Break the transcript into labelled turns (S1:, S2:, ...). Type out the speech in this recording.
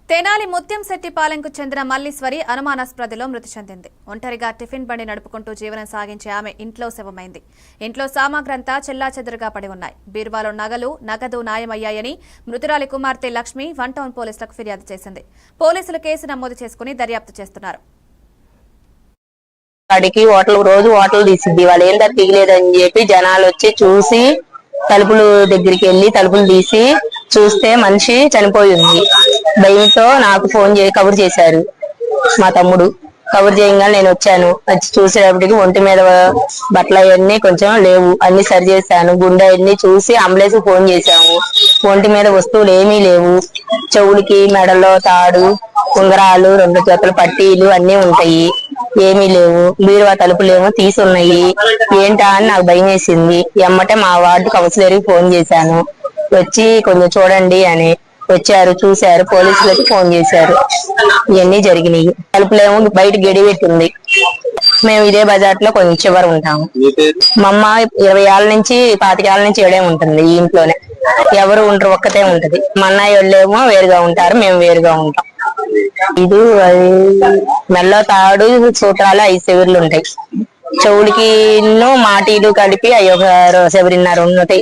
S1: తెనాలి ముత్యంశెట్టిపాలెంకు చెందిన మల్లీశ్వరి అనుమానాస్పదలో మృతి చెందింది. ఒంటరిగా టిఫిన్ బండి నడుపుకుంటూ జీవనం సాగించే ఆమె ఇంట్లో శవమైంది. ఇంట్లో సామాగ్రంతా చెల్లాచెదరుగా పడి ఉన్నాయి. బీరువాలో నగలు, నగదు నాయమయ్యాయని మృతురాలి కుమార్తె లక్ష్మి వన్ టౌన్ పోలీసులకు ఫిర్యాదు చేసింది. పోలీసులు కేసు నమోదు చేసుకుని దర్యాప్తు చేస్తున్నారు.
S2: రోజు హోటల్ తీసిద్ది, వాళ్ళు ఏంటో తీయలేదని చెప్పి జనాలు వచ్చి చూసి తలుపులు దగ్గరికి వెళ్లి తలుపులు తీసి చూస్తే మనిషి చనిపోయి ఉంది. భయంతో నాకు ఫోన్ కబురు చేశారు. మా తమ్ముడు కబురు చేయగానే నేను వచ్చాను. వచ్చి చూసేటప్పటికి ఒంటి మీద బట్టలు అవన్నీ కొంచెం లేవు, అన్ని సరి చేశాను. గుండె అన్ని చూసి అంబులెన్స్ ఫోన్ చేశాము. ఒంటి మీద వస్తువులు ఏమీ లేవు. చెవులకి మెడలో తాడు, ఉంగరాలు, 2 జతల పట్టీలు అన్ని ఉంటాయి, ఏమీ లేవు. బీరువా తలుపులేమో తీసున్నాయి. ఏంటా అని నాకు భయం వేసింది. ఎమ్మటే మా వార్డు కౌన్సిలర్ ఫోన్ చేశాను. వచ్చి కొంచెం చూడండి అని వచ్చారు, చూశారు. పోలీసులకి ఫోన్ చేశారు. ఇవన్నీ జరిగినాయి. తలుపులేమో బయట గడి పెట్టింది. మేము ఇదే బజార్ లో కొంచెం చివరి ఉంటాము. మా అమ్మ 20 ఏళ్ళ నుంచి 25 ఏళ్ళ నుంచి ఏడే ఉంటుంది ఈ ఇంట్లోనే. ఎవరు ఉండరు, ఒక్కతే ఉంటది. మా అన్నయ్య వాళ్ళేమో వేరుగా ఉంటారు, మేము వేరుగా ఉంటాం. ఇది మెల్లో తాడు, సూత్రాలు 5 సెవిర్లు ఉంటాయి. చెవుడికి మాటీలు కలిపి అవి ఒక 1.5 ఉంటాయి.